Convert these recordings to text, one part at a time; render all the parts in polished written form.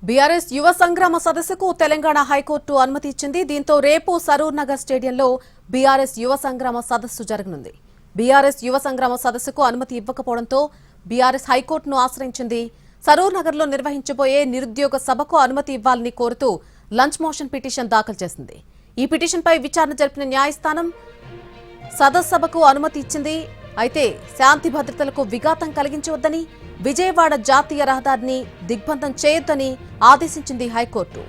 BRS యువ సంగ్రామ సదస్సుకు Telangana high court అనుమతి ఇచ్చింది. దీంతో రేపు సరూర్ నగర్ స్టేడియంలో బీఆర్ఎస్ యువ సంగ్రామ సదస్సు జరగనుంది. బీఆర్ఎస్ యువ సంగ్రామ సదస్సుకు అనుమతి ఇవ్వకపోవడంతో బీఆర్ఎస్ హైకోర్టును ఆశ్రయించింది. సరూర్ నగర్లో నిర్వహించబోయే నిరుద్యోగ సభకు అనుమతి ఇవ్వాలని కోరుతూ లంచ్ మోషన్ పిటిషన్ దాఖలు చేసింది. ఈ పిటిషన్పై విచారణ జరిపిన న్యాయస్థానం సదస్సుకు అనుమతి ఇచ్చింది. అయితే శాంతి భద్రతలకు విఘాతం కలిగించవద్దని, విజయవాడ జాతీయ రహదారిని దిగ్బంధం చేయొద్దని ఆదేశించింది హైకోర్టు.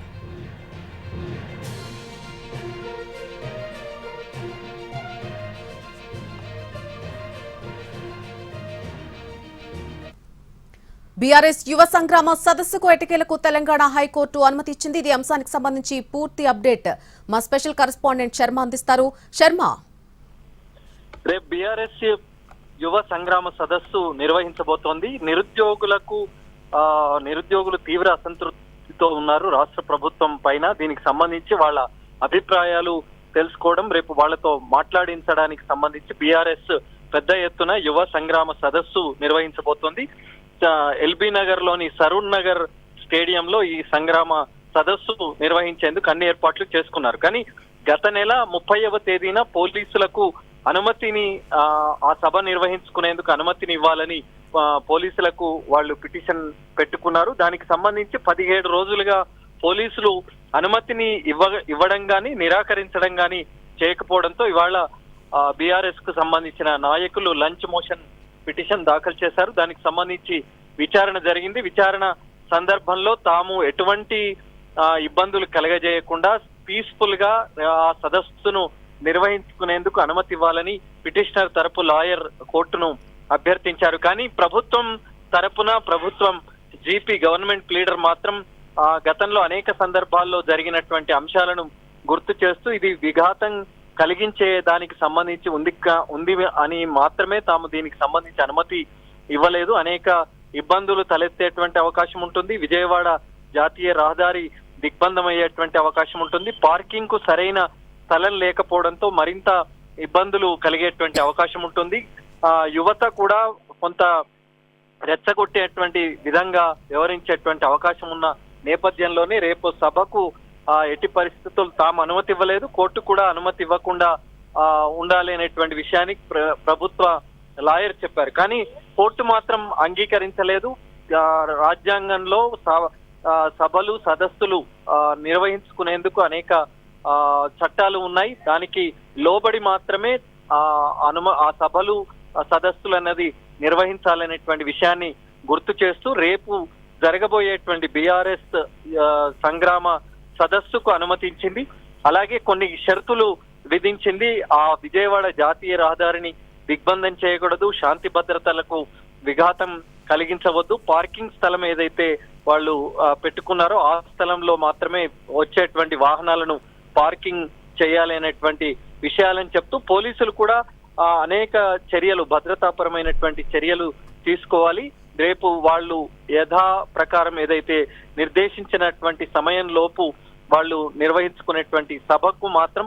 బీఆర్ఎస్ యువ సంగ్రామ సదస్సుకు ఎటకేలకు తెలంగాణ హైకోర్టు అనుమతి ఇచ్చింది. ఇది అంశానికి సంబంధించి పూర్తి అప్డేట్ మా స్పెషల్ కరెస్పాండెంట్ శర్మ అందిస్తారు. శర్మ, రేపు బీఆర్ఎస్ యువ సంగ్రామ సదస్సు నిర్వహించబోతోంది. నిరుద్యోగులు తీవ్ర అసంతృప్తితో ఉన్నారు రాష్ట్ర ప్రభుత్వం పైన. దీనికి సంబంధించి వాళ్ళ అభిప్రాయాలు తెలుసుకోవడం, రేపు వాళ్లతో మాట్లాడించడానికి సంబంధించి బీఆర్ఎస్ పెద్ద ఎత్తున యువ సంగ్రామ సదస్సు నిర్వహించబోతోంది. ఎల్బీ నగర్ లోని సరూర్ నగర్ స్టేడియంలో ఈ సంగ్రామ సదస్సు నిర్వహించేందుకు అన్ని ఏర్పాట్లు చేసుకున్నారు. కానీ గత నెల 30వ తేదీన పోలీసులకు అనుమతిని ఆ సభ నిర్వహించుకునేందుకు అనుమతిని ఇవ్వాలని పోలీసులకు వాళ్ళు పిటిషన్ పెట్టుకున్నారు. దానికి సంబంధించి 17 రోజులుగా పోలీసులు అనుమతిని ఇవ్వడం గాని నిరాకరించడం గాని చేయకపోవడంతో ఇవాళ బీఆర్ఎస్ కు సంబంధించిన నాయకులు లంచ్ మోషన్ పిటిషన్ దాఖలు చేశారు. దానికి సంబంధించి విచారణ జరిగింది. విచారణ సందర్భంలో తాము ఎటువంటి ఇబ్బందులు కలగజేయకుండా పీస్ఫుల్ గా ఆ సదస్సును నిర్వహించుకునేందుకు అనుమతి ఇవ్వాలని పిటిషనర్ తరపు లాయర్ కోర్టును అభ్యర్థించారు. కానీ ప్రభుత్వం తరపున జీపీ గవర్నమెంట్ ప్లీడర్ మాత్రం గతంలో అనేక సందర్భాల్లో జరిగినటువంటి అంశాలను గుర్తు చేస్తూ ఇది విఘాతం కలిగించే దానికి సంబంధించి ఉంది అని మాత్రమే తాము దీనికి సంబంధించి అనుమతి ఇవ్వలేదు. అనేక ఇబ్బందులు తలెత్తేటువంటి అవకాశం ఉంటుంది. విజయవాడ జాతీయ రహదారి దిగ్బంధం అయ్యేటువంటి అవకాశం ఉంటుంది. పార్కింగ్ కు సరైన స్థలం లేకపోవడంతో మరింత ఇబ్బందులు కలిగేటువంటి అవకాశం ఉంటుంది. యువత కూడా కొంత రెచ్చగొట్టేటువంటి విధంగా వ్యవహరించేటువంటి అవకాశం ఉన్న నేపథ్యంలోనే రేపు సభకు ఎట్టి పరిస్థితులు తాము అనుమతి ఇవ్వలేదు. కోర్టు కూడా అనుమతి ఇవ్వకుండా ఉండాలి అనేటువంటి విషయాన్ని ప్రభుత్వ లాయర్ చెప్పారు. కానీ కోర్టు మాత్రం అంగీకరించలేదు. రాజ్యాంగంలో సభలు సదస్సులు నిర్వహించుకునేందుకు అనేక చట్టాలు ఉన్నాయి. దానికి లోబడి మాత్రమే ఆ సభలు సదస్సులు అన్నది నిర్వహించాలనేటువంటి విషయాన్ని గుర్తు చేస్తూ రేపు జరగబోయేటువంటి బీఆర్ఎస్ సంగ్రామ సదస్సుకు అనుమతించింది. అలాగే కొన్ని షరతులు విధించింది. ఆ విజయవాడ జాతీయ రహదారిని దిగ్బంధం చేయకూడదు, శాంతి భద్రతలకు విఘాతం కలిగించవద్దు, పార్కింగ్ స్థలం ఏదైతే వాళ్ళు పెట్టుకున్నారో ఆ స్థలంలో మాత్రమే వచ్చేటువంటి వాహనాలను పార్కింగ్ చేయాలి అనేటువంటి విషయాలని చెప్తూ పోలీసులు కూడా అనేక చర్యలు, భద్రతాపరమైనటువంటి చర్యలు తీసుకోవాలి. రేపు వాళ్ళు యథా ప్రకారం ఏదైతే నిర్దేశించినటువంటి సమయం లోపు వాళ్ళు నిర్వహించుకునేటువంటి సభకు మాత్రం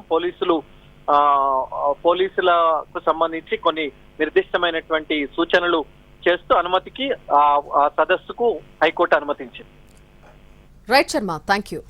పోలీసులకు సంబంధించి కొన్ని నిర్దిష్టమైనటువంటి సూచనలు చేస్తూ అనుమతికి ఆ సదస్సుకు హైకోర్టు అనుమతించింది. Right Sharma, thank you.